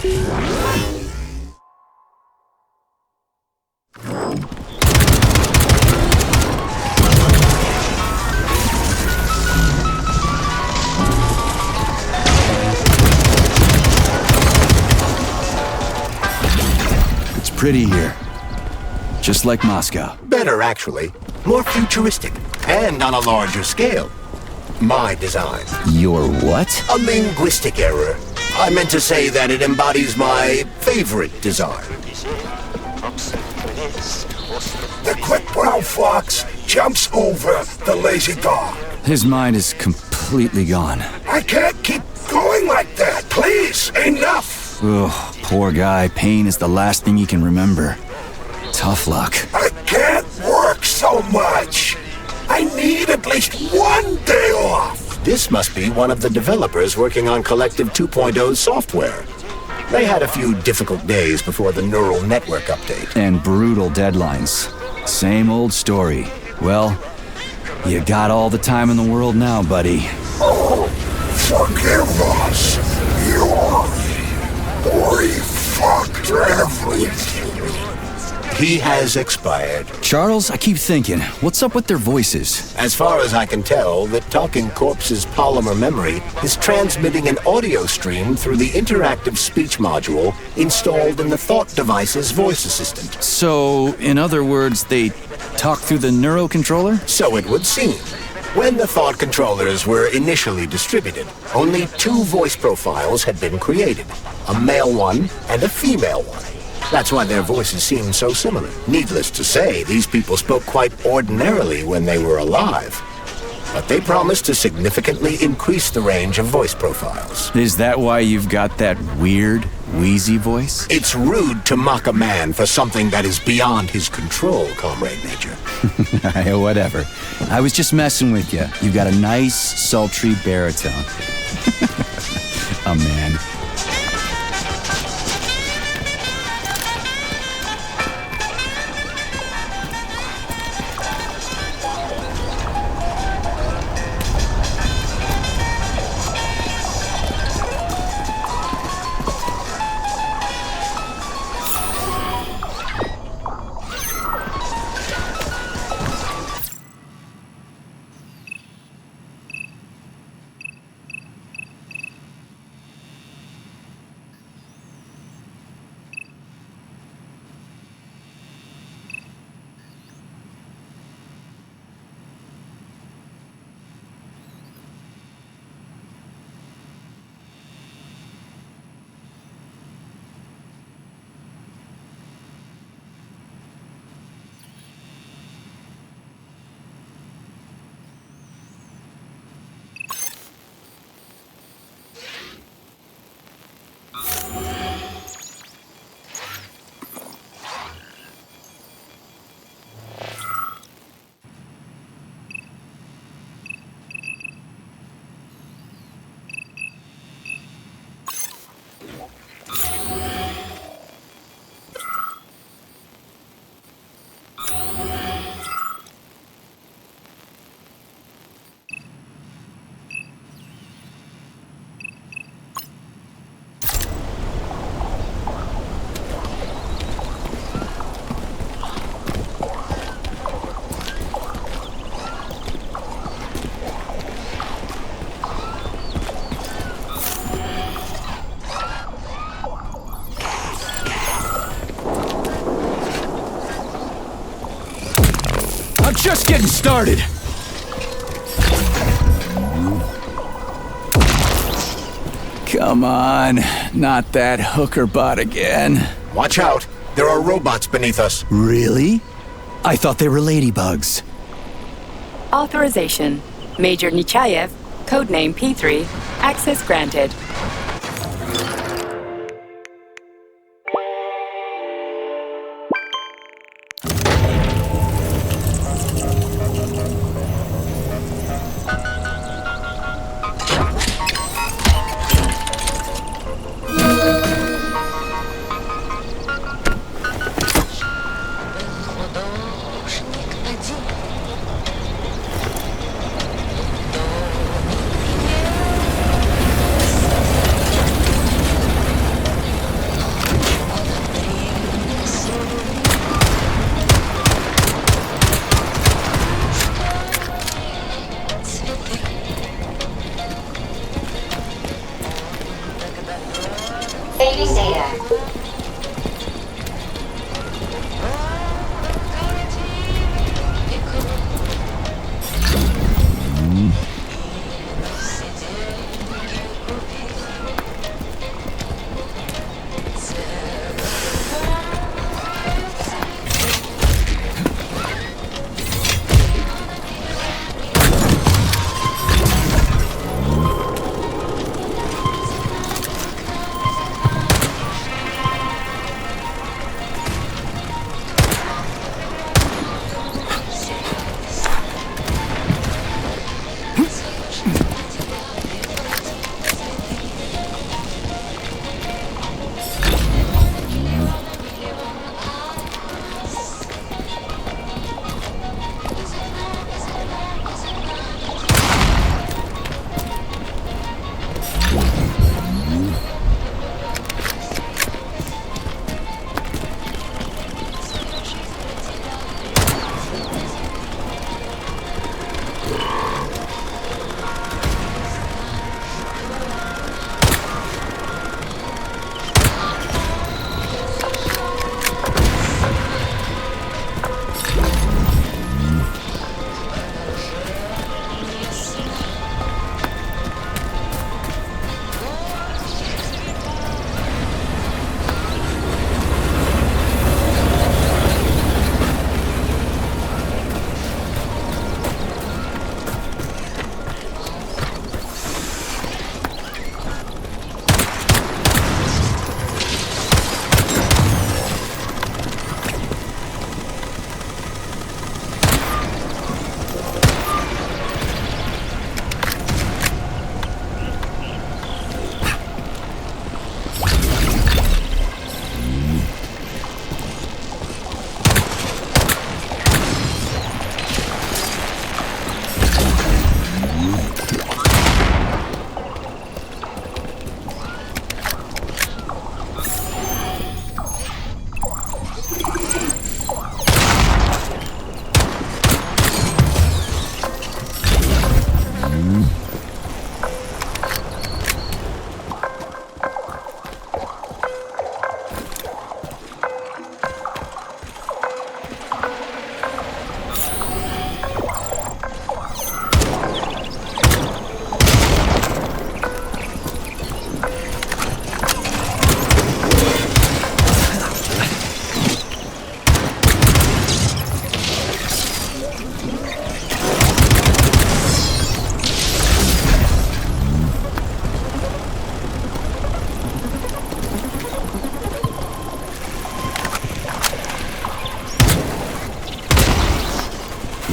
It's pretty here. Just like Moscow. Better, actually. More futuristic, and on a larger scale. My design. Your what? A linguistic error. I meant to say that it embodies my favorite design. The quick brown fox jumps over the lazy dog. His mind is completely gone. I can't keep going like that. Please, enough. Ugh, poor guy. Pain is the last thing he can remember. Tough luck. I can't work so much. I need at least one day off. This must be one of the developers working on Collective 2.0's software. They had a few difficult days before the neural network update. And brutal deadlines. Same old story. Well, you got all the time in the world now, buddy. Oh, forgive us. We fucked everything. He has expired. Charles, I keep thinking, what's up with their voices? As far as I can tell, the Talking Corpse's polymer memory is transmitting an audio stream through the interactive speech module installed in the Thought device's voice assistant. So, in other words, they talk through the neurocontroller? So it would seem. When the Thought controllers were initially distributed, only 2 voice profiles had been created, a male one and a female one. That's why their voices seem so similar. Needless to say, these people spoke quite ordinarily when they were alive. But they promised to significantly increase the range of voice profiles. Is that why you've got that weird, wheezy voice? It's rude to mock a man for something that is beyond his control, Comrade Major. Whatever. I was just messing with you. You've got a nice, sultry baritone. Oh, man. Just getting started. Come on, not that hooker bot again. Watch out. There are robots beneath us. Really? I thought they were ladybugs. Authorization. Major Nechayev, codename P3, access granted. Saving data.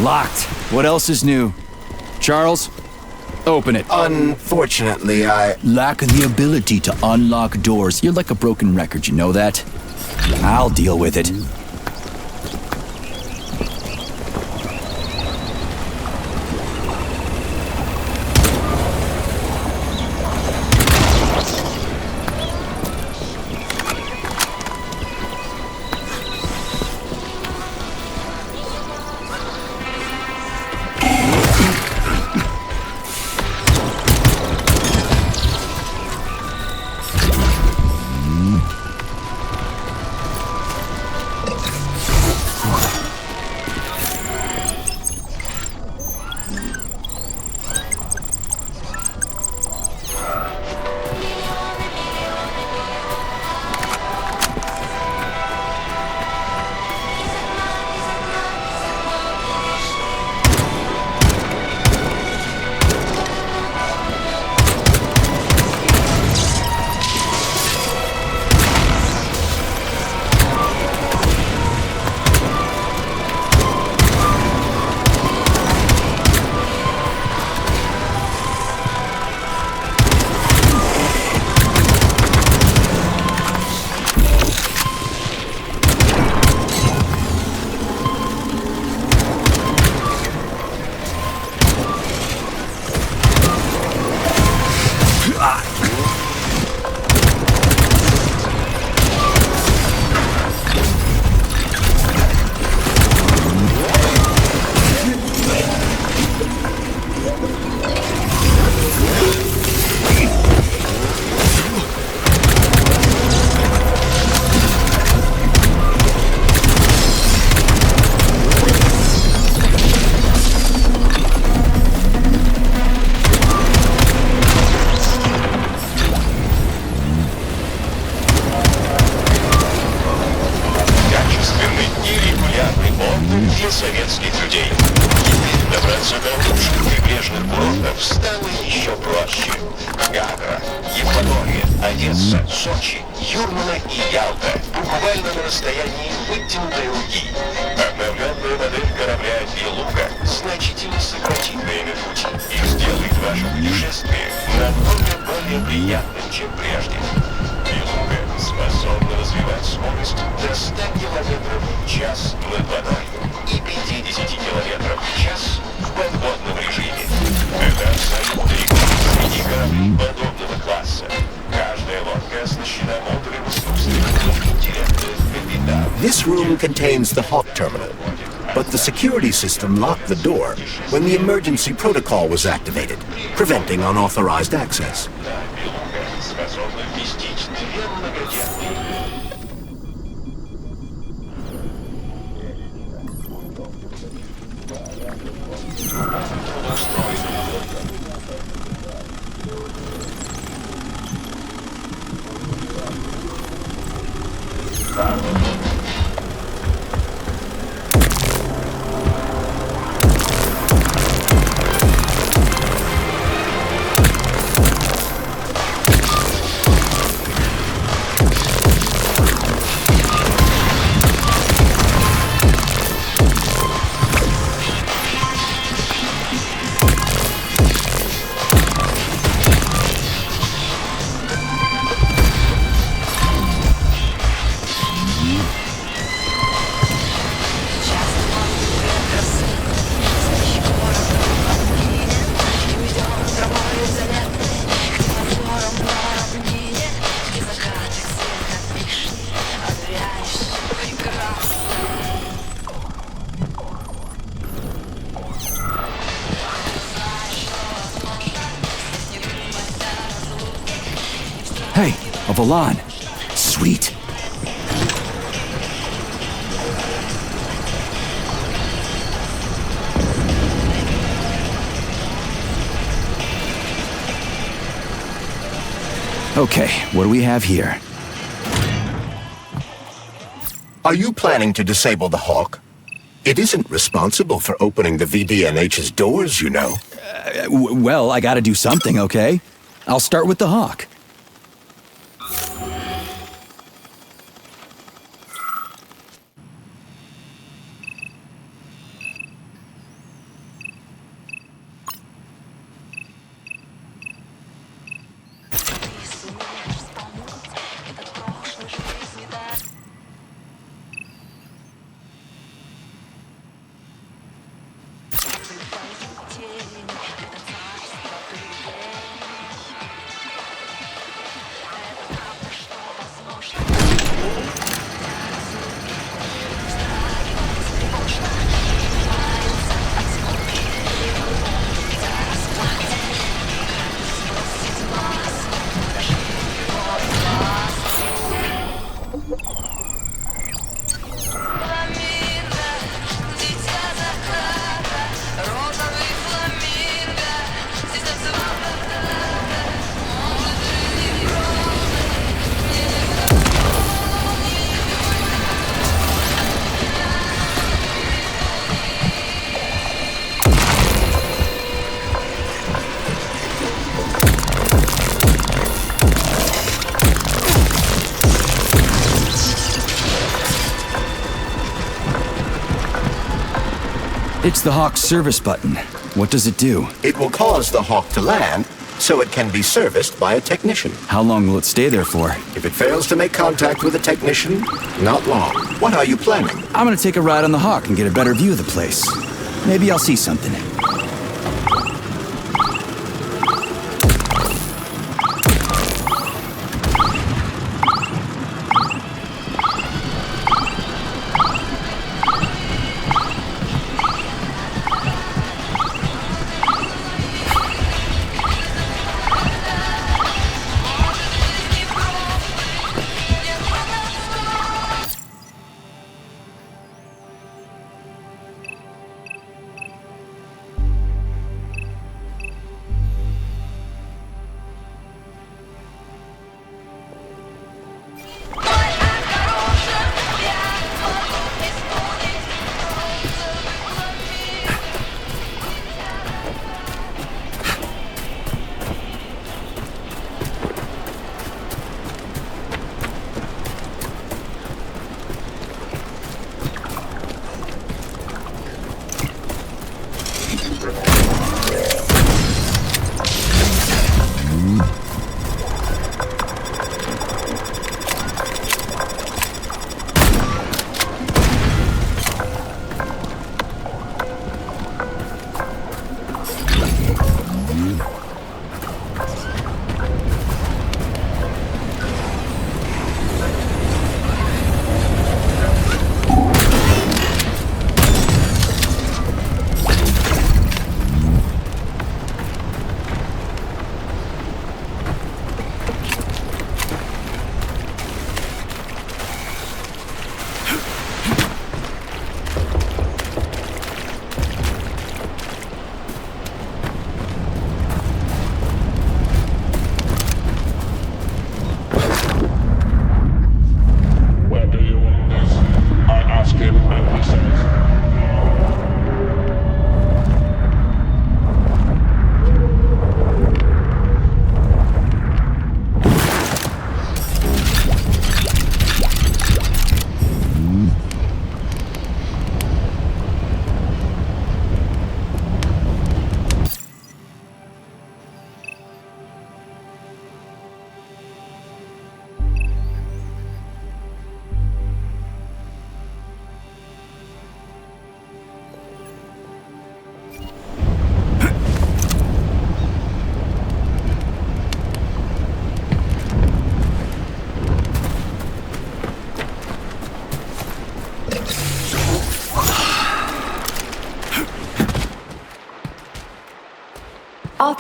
Locked. What else is new? Charles, open it. Unfortunately, I... Lack the ability to unlock doors. You're like a broken record, you know that? I'll deal with it. Одесса, Сочи, Юрмала и Ялта буквально на расстоянии вытянутой руки. Обновленная модель корабля «Белуга» значительно сократит время пути и сделает ваше путешествие намного более приятным, чем прежде. «Белуга» способна развивать скорость до 100 км в час над водой и 50 км в час в подводном режиме. Это абсолютно рекорд среди кораблей подобного класса. Каждая лодка оснащена модулем искусственного интеллекта «Капитан». This room contains the Hawk terminal, but the security system locked the door when the emergency protocol was activated, preventing unauthorized access. «Белуга» способна вместить 2 многодетные. Hey, a Volan. Sweet. Okay, what do we have here? Are you planning to disable the Hawk? It isn't responsible for opening the VDNH's doors, you know. Well, I gotta do something, okay? I'll start with the Hawk. It's the Hawk's service button. What does it do? It will cause the Hawk to land, so it can be serviced by a technician. How long will it stay there for? If it fails to make contact with a technician, not long. What are you planning? I'm gonna take a ride on the Hawk and get a better view of the place. Maybe I'll see something.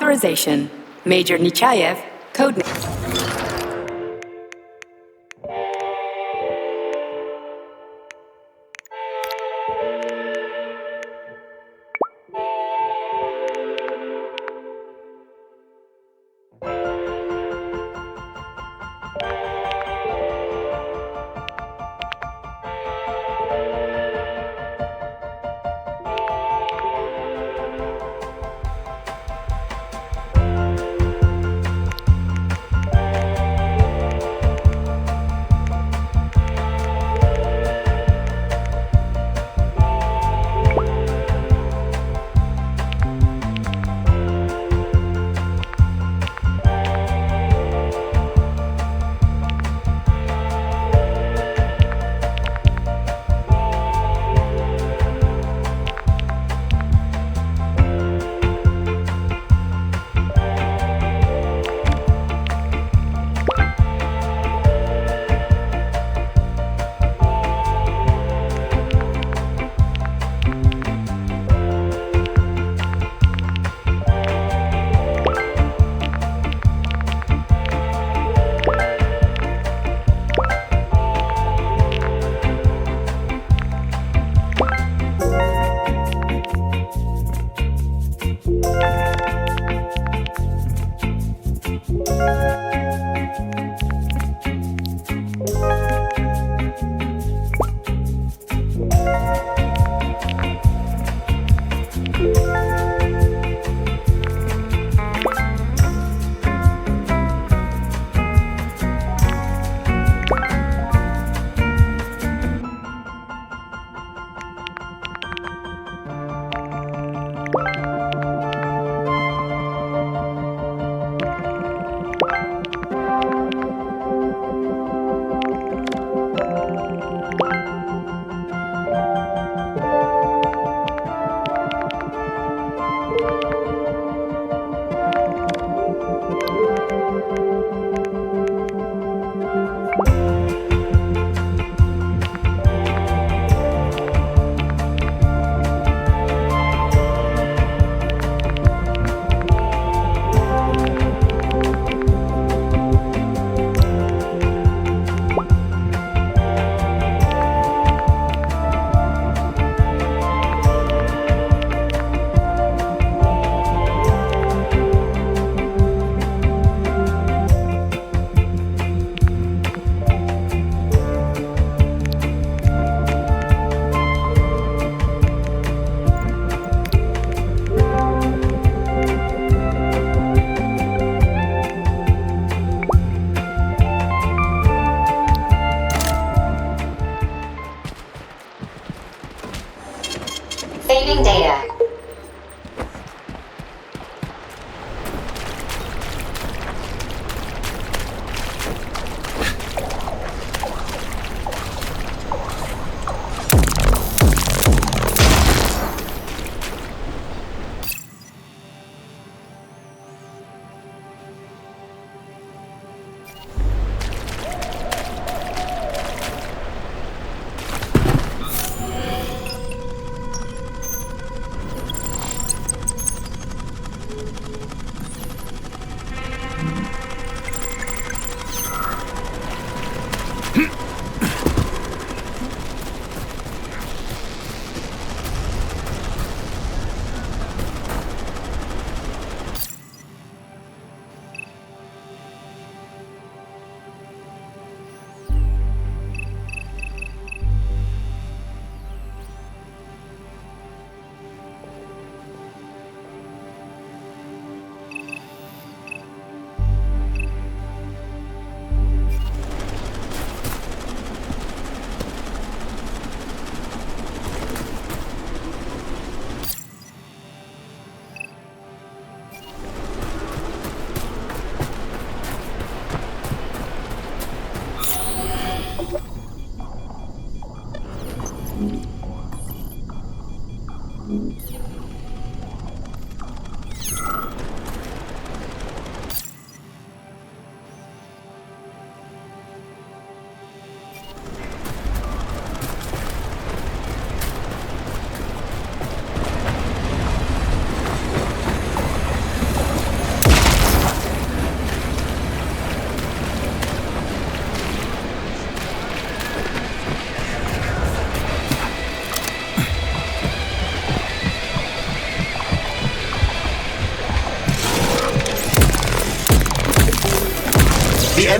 Authorization. Major Nechayev, codename. Saving data.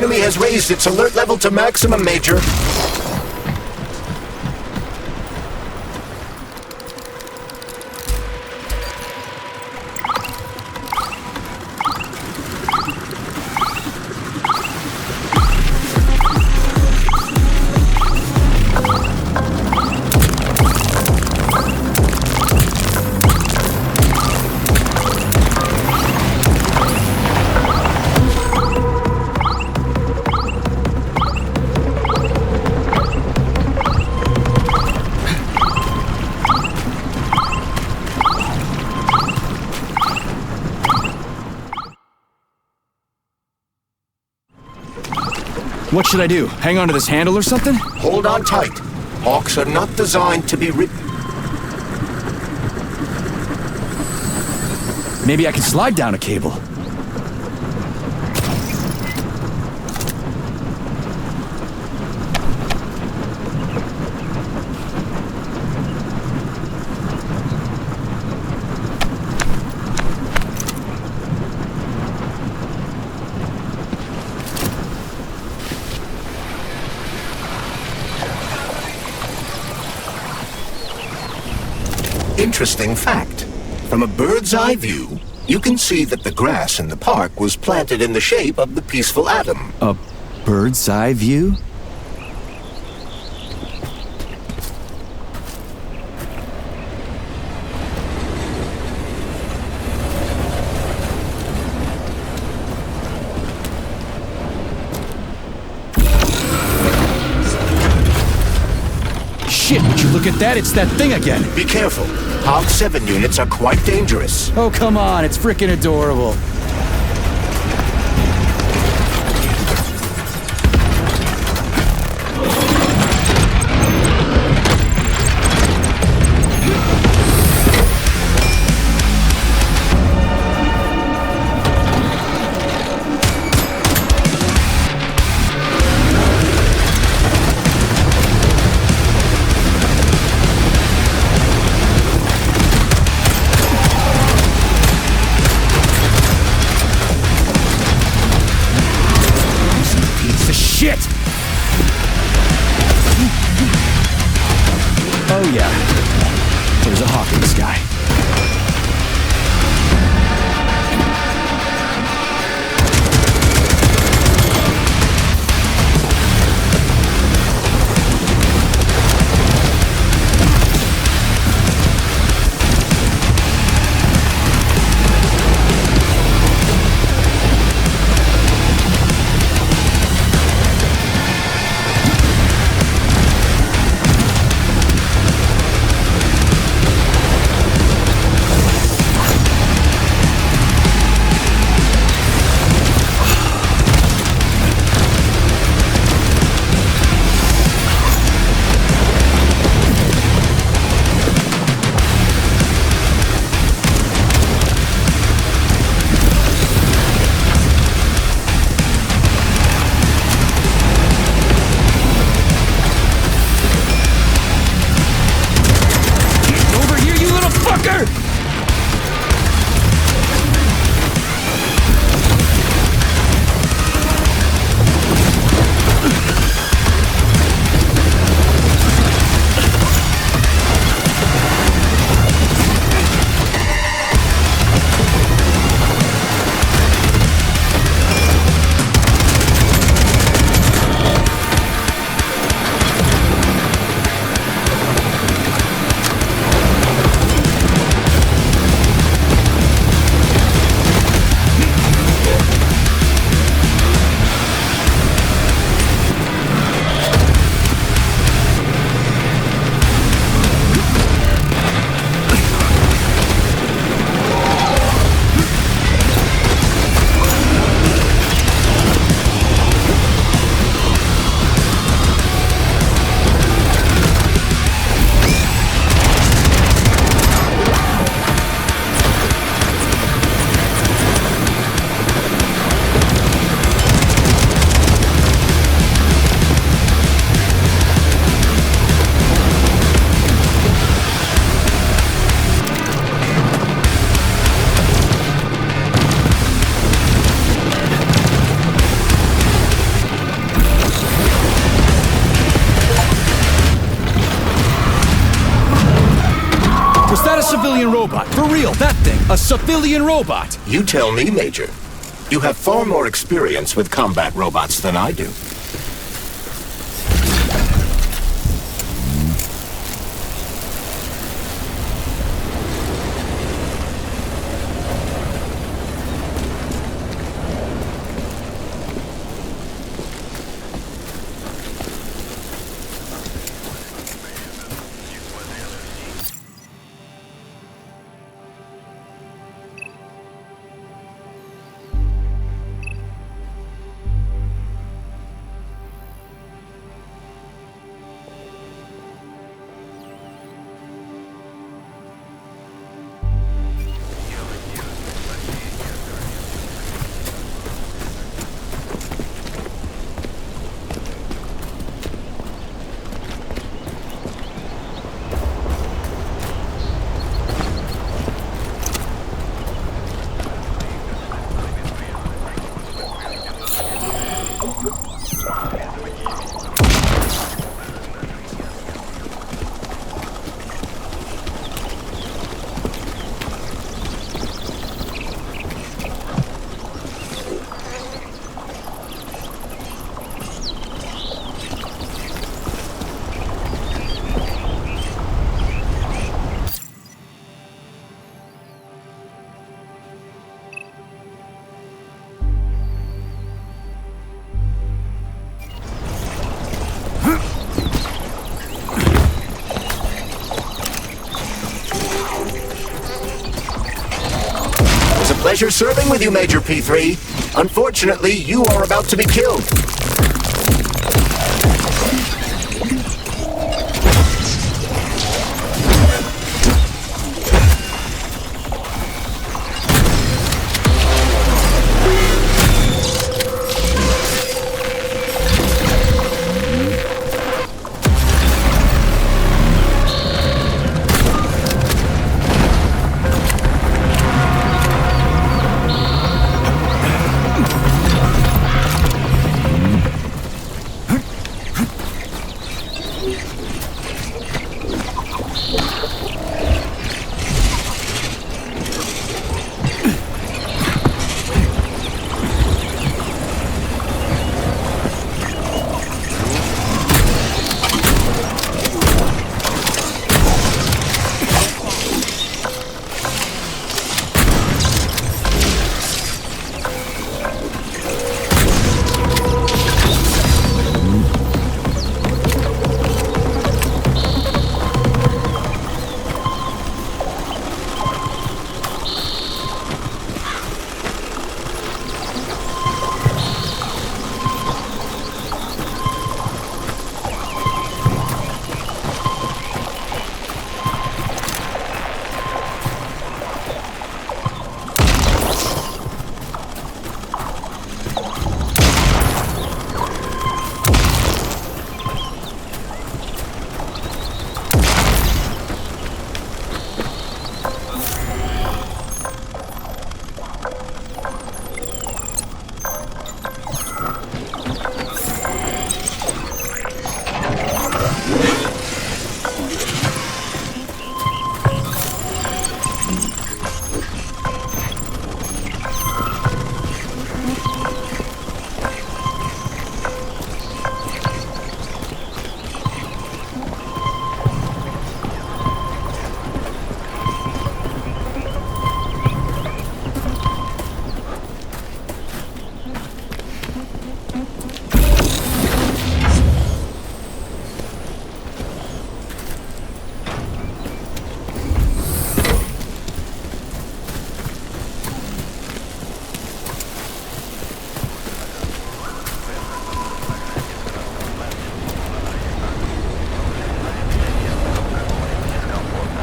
enemy has raised its alert level to maximum, Major. What should I do? Hang on to this handle or something? Hold on tight. Hawks are not designed to be ridden. Maybe I can slide down a cable. Interesting fact. From a bird's eye view, you can see that the grass in the park was planted in the shape of the peaceful atom. A bird's eye view? Shit, would you look at that? It's that thing again. Be careful. Hawk 7 units are quite dangerous. Oh, come on, it's freaking adorable. Shit! Oh yeah, there's a hawk in the sky. civilian robot. For real, that thing. A civilian robot. You tell me, Major. You have far more experience with combat robots than I do. Pleasure serving with you, Major P3. Unfortunately, you are about to be killed.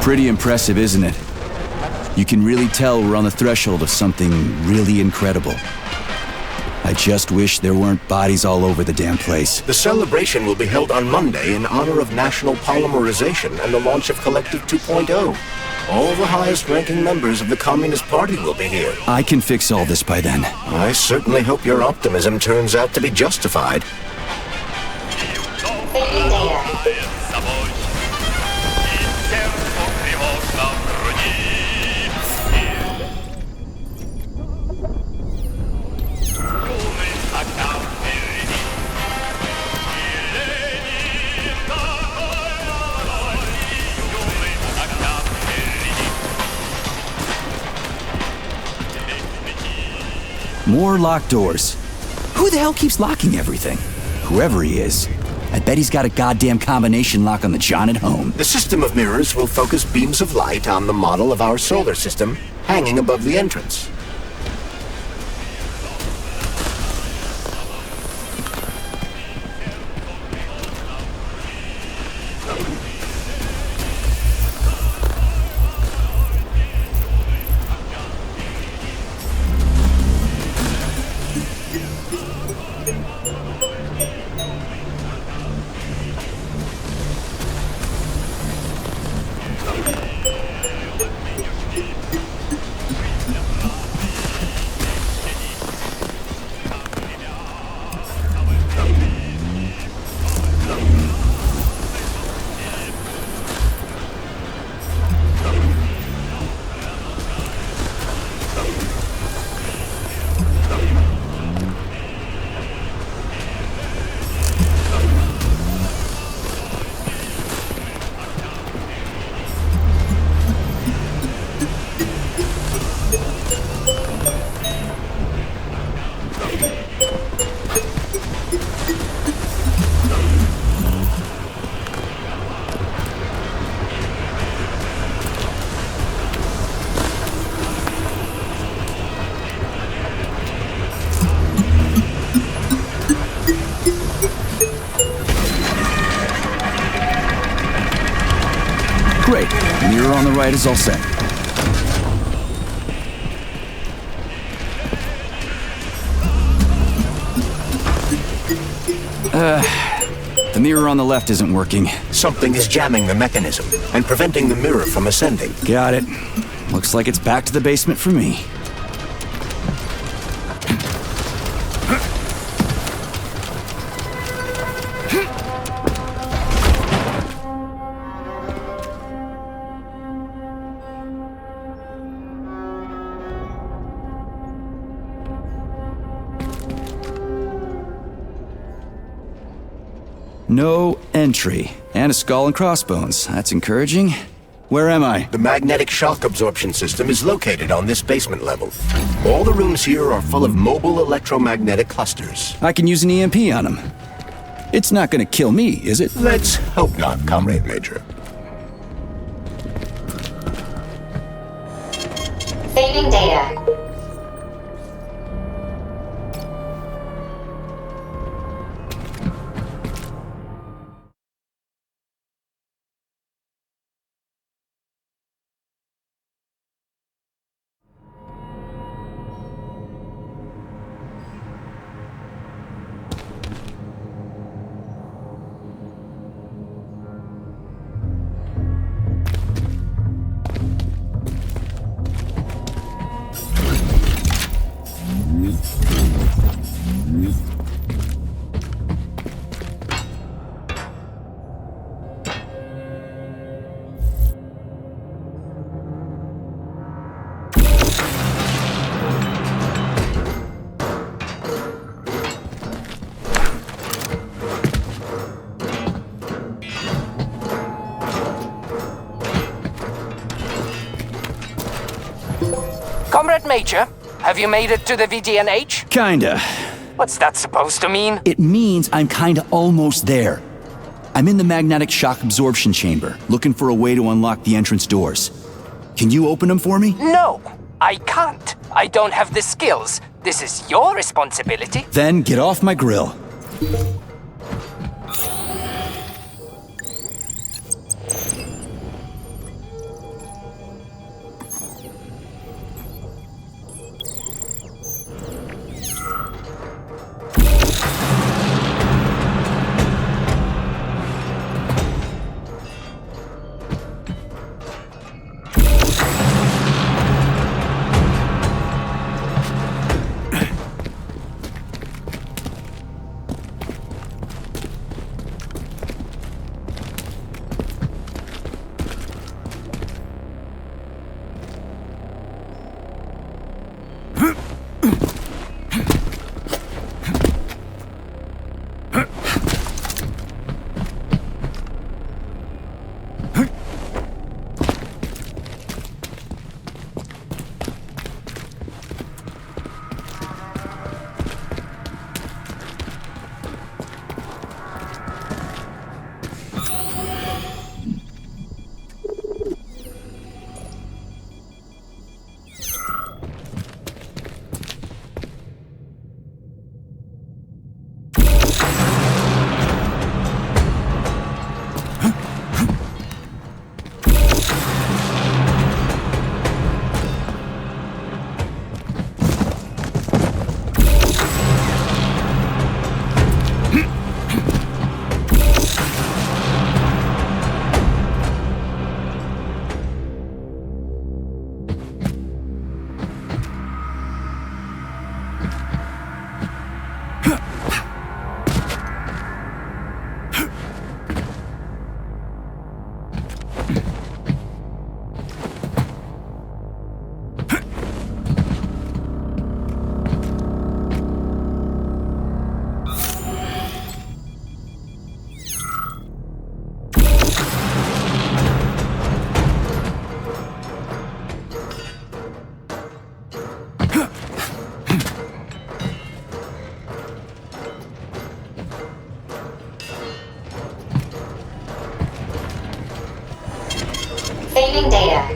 Pretty impressive, isn't it? You can really tell we're on the threshold of something really incredible. I just wish there weren't bodies all over the damn place. The celebration will be held on Monday in honor of National Polymerization and the launch of Collective 2.0. All the highest-ranking members of the Communist Party will be here. I can fix all this by then. I certainly hope your optimism turns out to be justified. More locked doors. Who the hell keeps locking everything? Whoever he is. I bet he's got a goddamn combination lock on the John at home. The system of mirrors will focus beams of light on the model of our solar system hanging above the entrance. Great. Mirror on the right is all set. The mirror on the left isn't working. Something is jamming the mechanism and preventing the mirror from ascending. Got it. Looks like it's back to the basement for me. No entry. And a skull and crossbones. That's encouraging. Where am I? The magnetic shock absorption system is located on this basement level. All the rooms here are full of mobile electromagnetic clusters. I can use an EMP on them. It's not gonna kill me, is it? Let's hope not, Comrade Major. Saving data. Comrade Major, have you made it to the VDNH? Kinda. What's that supposed to mean? It means I'm kinda almost there. I'm in the magnetic shock absorption chamber, looking for a way to unlock the entrance doors. Can you open them for me? No, I can't. I don't have the skills. This is your responsibility. Then get off my grill. Saving data.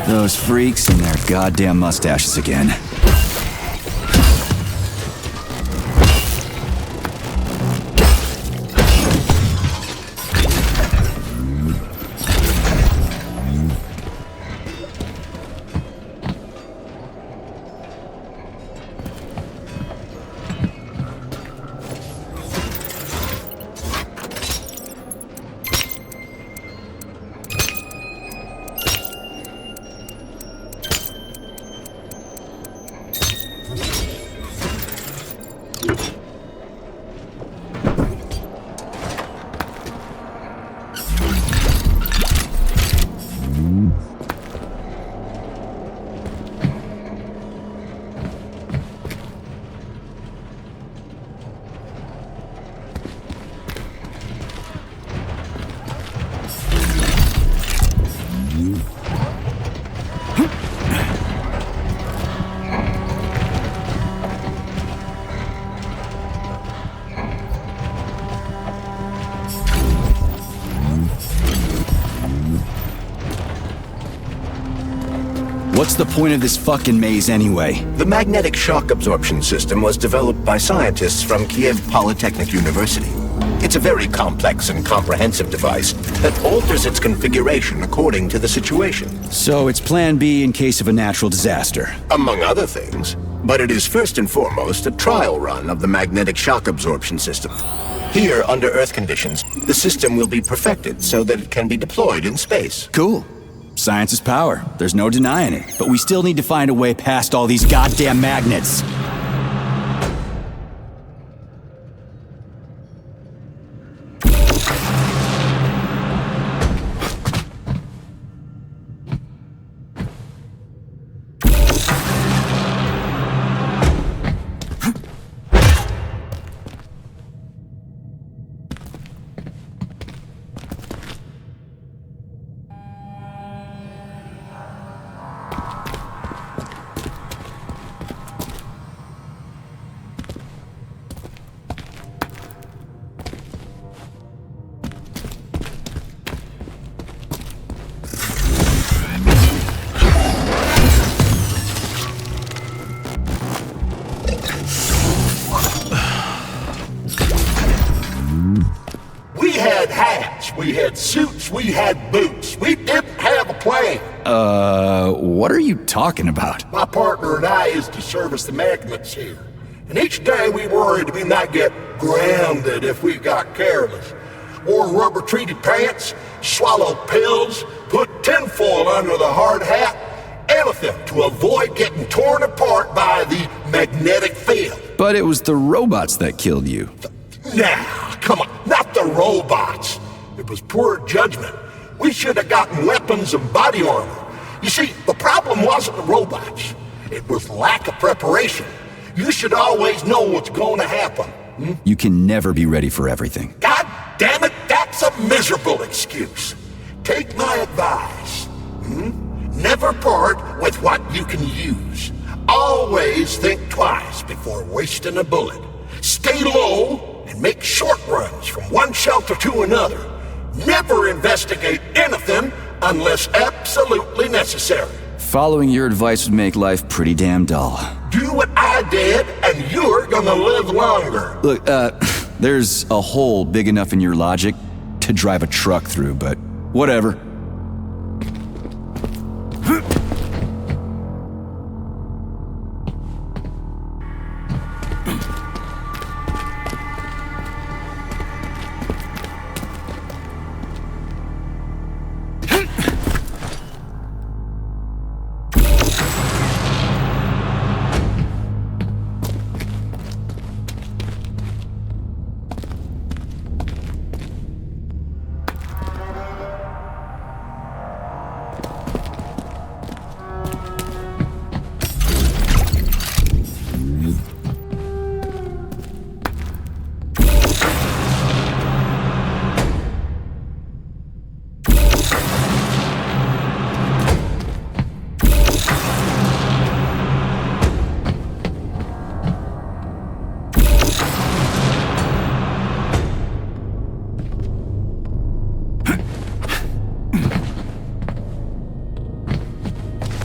Those freaks and their goddamn mustaches again. What's the point of this fucking maze anyway? The magnetic shock absorption system was developed by scientists from Kiev Polytechnic University. It's a very complex and comprehensive device that alters its configuration according to the situation. So it's plan B in case of a natural disaster. Among other things. But it is first and foremost a trial run of the magnetic shock absorption system. Here, under Earth conditions, the system will be perfected so that it can be deployed in space. Cool. Science is power. There's no denying it. But we still need to find a way past all these goddamn magnets. We had suits, we had boots. We didn't have a plan. What are you talking about? My partner and I is to service the magnets here. And each day we worried we might get grounded if we got careless. Wore rubber-treated pants, swallowed pills, put tinfoil under the hard hat, anything to avoid getting torn apart by the magnetic field. But it was the robots that killed you. Nah, come on, not the robots. It was poor judgment. We should have gotten weapons and body armor. You see, the problem wasn't the robots. It was lack of preparation. You should always know what's going to happen. You can never be ready for everything. God damn it, that's a miserable excuse. Take my advice. Never part with what you can use. Always think twice before wasting a bullet. Stay low and make short runs from one shelter to another. Never investigate anything unless absolutely necessary. Following your advice would make life pretty damn dull. Do what I did, and you're gonna live longer. Look, there's a hole big enough in your logic to drive a truck through, but whatever.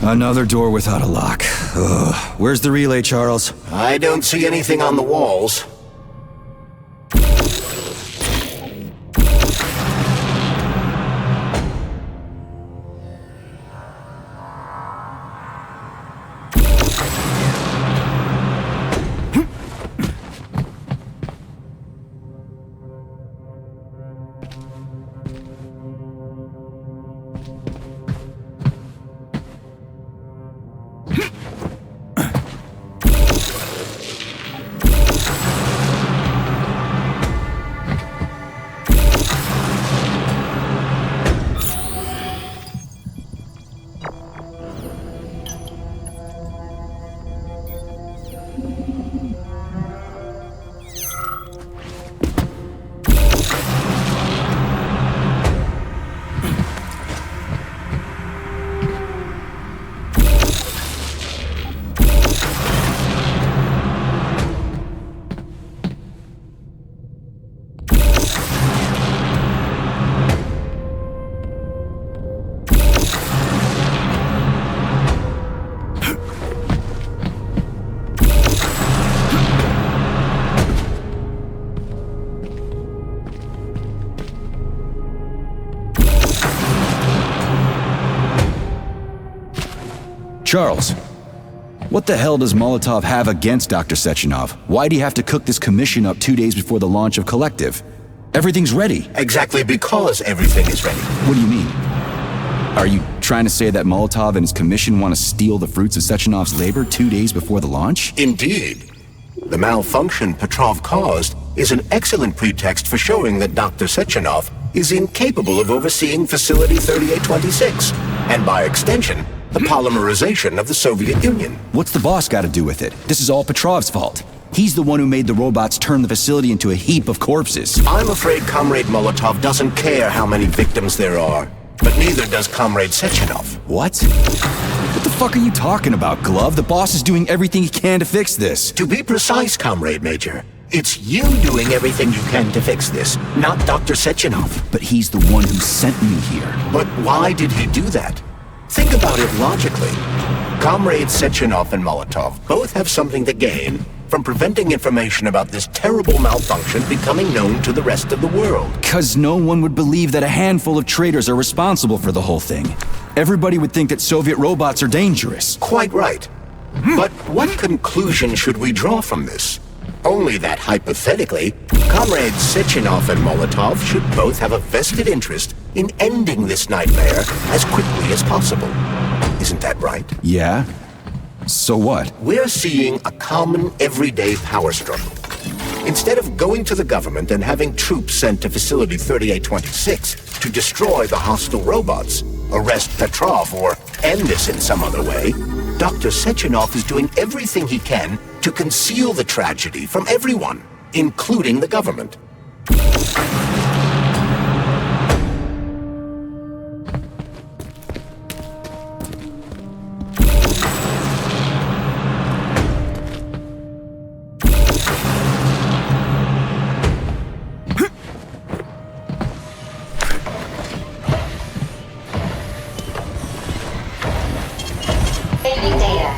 Another door without a lock. Ugh. Where's the relay, Charles? I don't see anything on the walls. Charles, what the hell does Molotov have against Dr. Sechenov? Why'd he have to cook this commission up 2 days before the launch of Collective? Everything's ready. Exactly because everything is ready. What do you mean? Are you trying to say that Molotov and his commission want to steal the fruits of Sechenov's labor 2 days before the launch? Indeed. The malfunction Petrov caused is an excellent pretext for showing that Dr. Sechenov is incapable of overseeing Facility 3826, and by extension, the polymerization of the Soviet Union. What's the boss got to do with it? This is all Petrov's fault. He's the one who made the robots turn the facility into a heap of corpses. I'm afraid Comrade Molotov doesn't care how many victims there are, but neither does Comrade Sechenov. What? What the fuck are you talking about, Glove? The boss is doing everything he can to fix this. To be precise, Comrade Major, it's you doing everything you can to fix this, not Dr. Sechenov. But he's the one who sent me here. But why did he do that? Think about it logically. Comrades Sechenov and Molotov both have something to gain from preventing information about this terrible malfunction becoming known to the rest of the world. 'Cause no one would believe that a handful of traitors are responsible for the whole thing. Everybody would think that Soviet robots are dangerous. Quite right. But what conclusion should we draw from this? Only that hypothetically, Comrades Sechenov and Molotov should both have a vested interest in ending this nightmare as quickly as possible. Isn't that right? Yeah? So what? We're seeing a common everyday power struggle. Instead of going to the government and having troops sent to Facility 3826 to destroy the hostile robots, arrest Petrov, or end this in some other way, Dr. Sechenov is doing everything he can to conceal the tragedy from everyone, including the government. Saving data.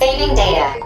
Saving data.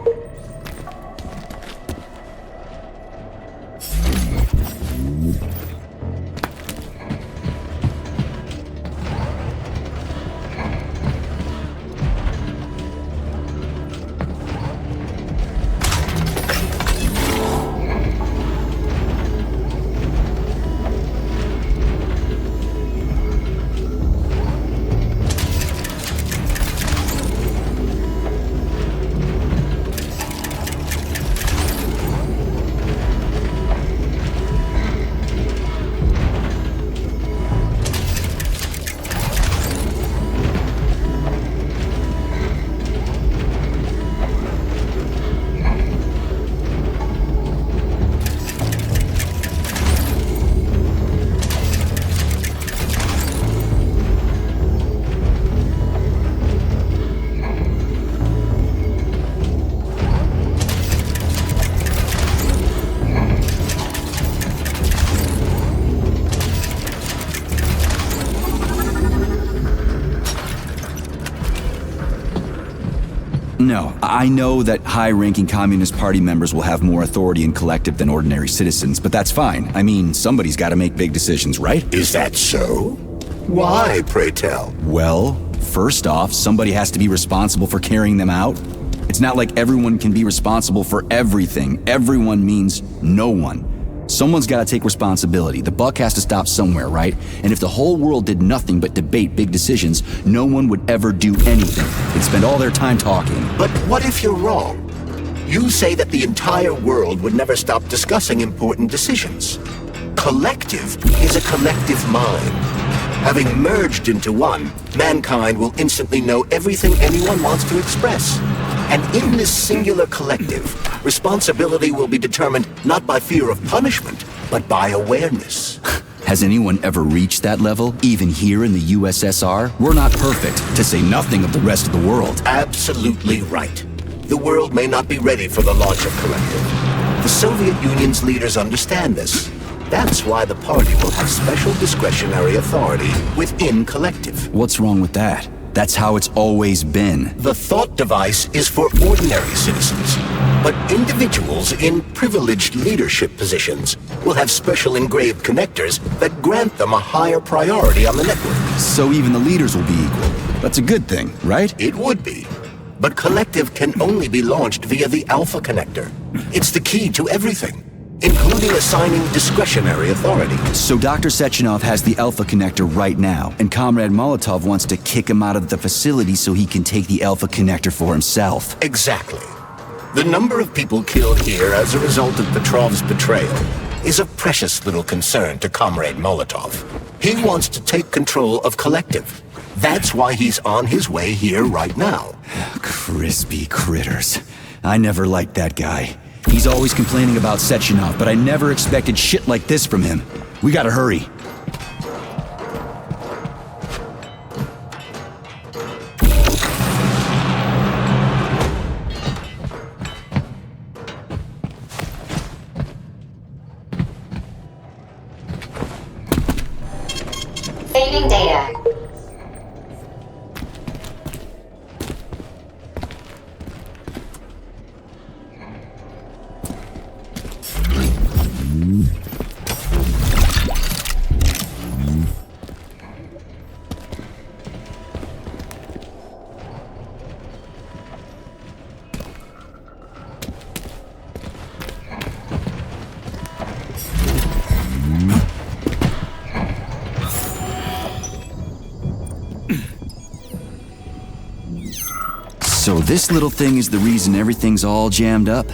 No, I know that high-ranking Communist Party members will have more authority in Collective than ordinary citizens, but that's fine. I mean, somebody's got to make big decisions, right? Is that so? Why, pray tell? Well, first off, somebody has to be responsible for carrying them out. It's not like everyone can be responsible for everything. Everyone means no one. Someone's got to take responsibility. The buck has to stop somewhere, right? And if the whole world did nothing but debate big decisions, no one would ever do anything. They'd spend all their time talking. But what if you're wrong? You say that the entire world would never stop discussing important decisions. Collective is a collective mind. Having merged into one, mankind will instantly know everything anyone wants to express. And in this singular collective, responsibility will be determined not by fear of punishment, but by awareness. Has anyone ever reached that level, even here in the USSR? We're not perfect, to say nothing of the rest of the world. Absolutely right. The world may not be ready for the launch of Collective. The Soviet Union's leaders understand this. That's why the party will have special discretionary authority within Collective. What's wrong with that? That's how it's always been. The thought device is for ordinary citizens, but individuals in privileged leadership positions will have special engraved connectors that grant them a higher priority on the network. So even the leaders will be equal. That's a good thing, right? It would be. But Collective can only be launched via the Alpha Connector. It's the key to everything, including assigning discretionary authority. So Dr. Sechenov has the Alpha Connector right now, and Comrade Molotov wants to kick him out of the facility so he can take the Alpha Connector for himself. Exactly. The number of people killed here as a result of Petrov's betrayal is a precious little concern to Comrade Molotov. He wants to take control of Collective. That's why he's on his way here right now. Crispy critters. I never liked that guy. He's always complaining about Sechenov, but I never expected shit like this from him. We gotta hurry. Saving data. So this little thing is the reason everything's all jammed up?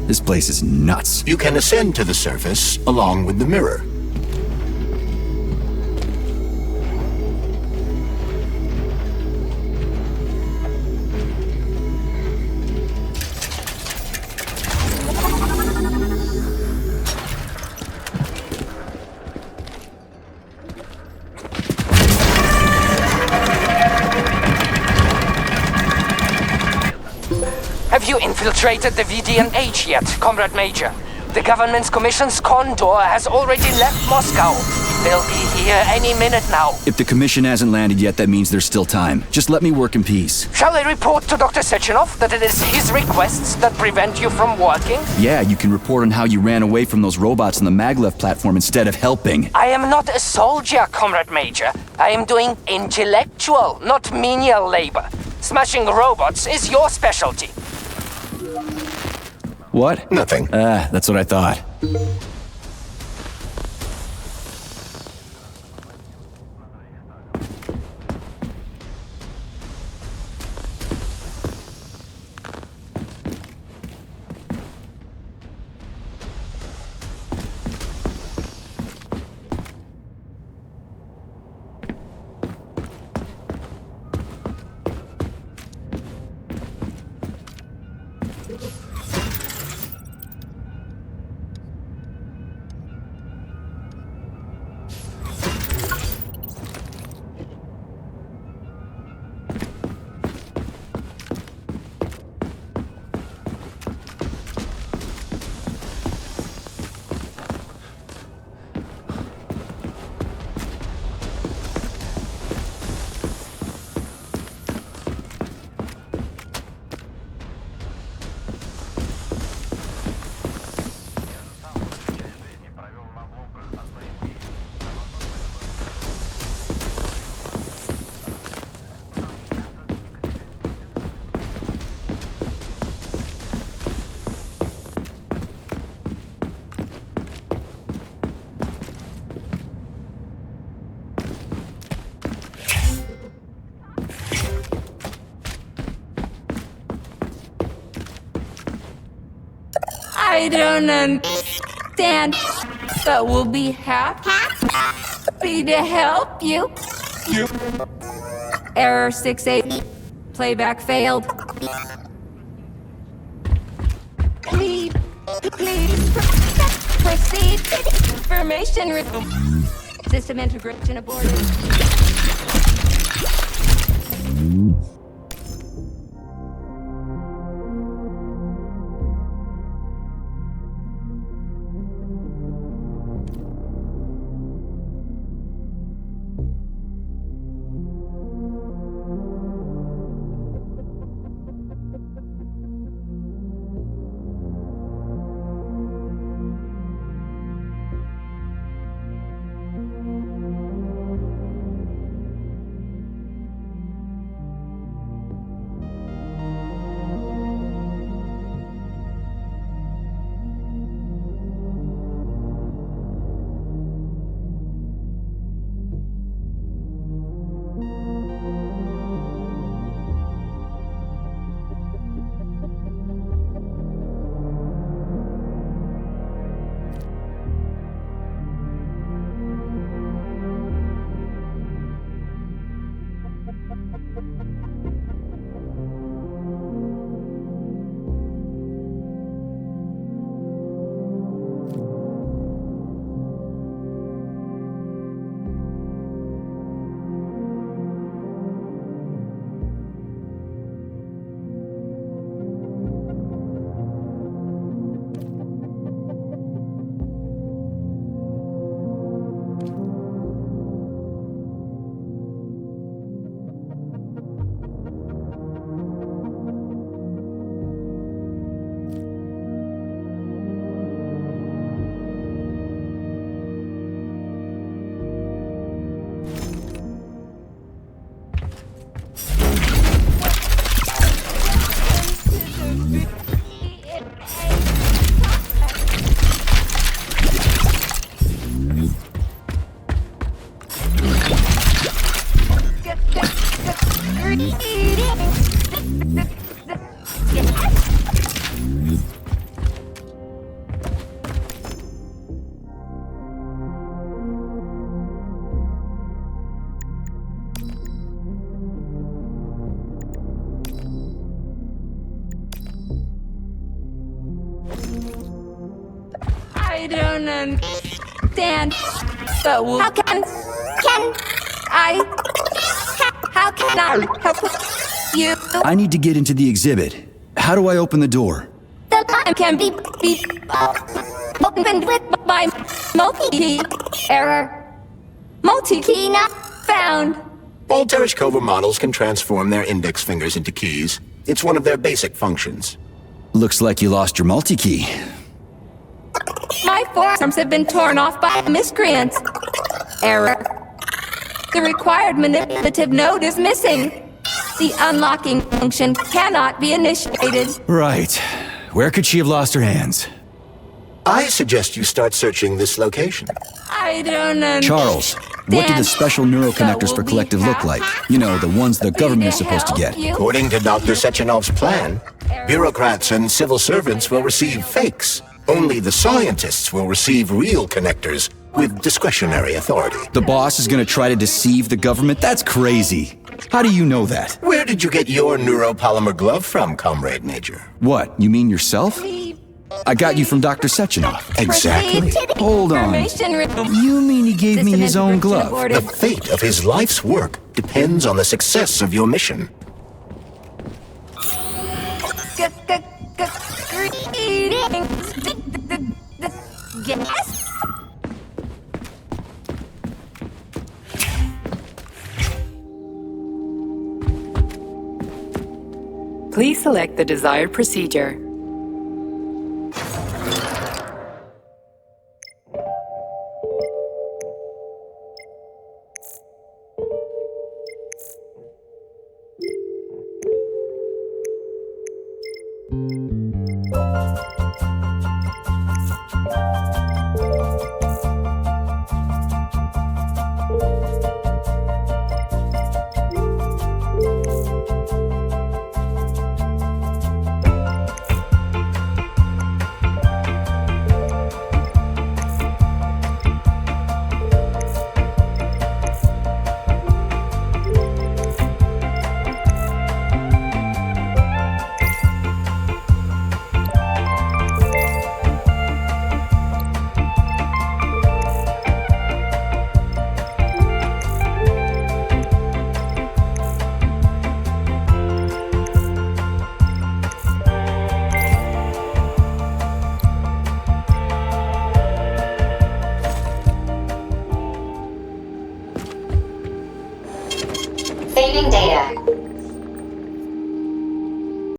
This place is nuts. You can ascend to the surface along with the mirror. Have you infiltrated the VDNH yet, Comrade Major? The government's commission's condor has already left Moscow. They'll be here any minute now. If the commission hasn't landed yet, that means there's still time. Just let me work in peace. Shall I report to Dr. Sechenov that it is his requests that prevent you from working? Yeah, you can report on how you ran away from those robots on the maglev platform instead of helping. I am not a soldier, Comrade Major. I am doing intellectual, not menial labor. Smashing robots is your specialty. What? Nothing. That's what I thought. I don't understand, but we'll be happy to help you. Error 68. Playback failed. Please proceed. Information system integration aborted. I don't understand, but how can I help you? I need to get into the exhibit. How do I open the door? The time can be opened with my multi-key. Error. Multi-key not found. All Tereshkova models can transform their index fingers into keys. It's one of their basic functions. Looks like you lost your multi-key. My forearms have been torn off by miscreants. Error. The required manipulative node is missing. The unlocking function cannot be initiated. Right. Where could she have lost her hands? I suggest you start searching this location. I don't know. Charles, what do the special neuroconnectors for Collective look like? You know, the ones the government is supposed to get. According to Dr. Sechenov's plan, bureaucrats and civil servants will receive fakes. Only the scientists will receive real connectors with discretionary authority. The boss is gonna try to deceive the government? That's crazy. How do you know that? Where did you get your neuropolymer glove from, Comrade Major? What, you mean yourself? I got you from Dr. Sechenov. Exactly. Hold on. You mean he gave me his own glove? The fate of his life's work depends on the success of your mission. Yes? Please select the desired procedure. Saving data.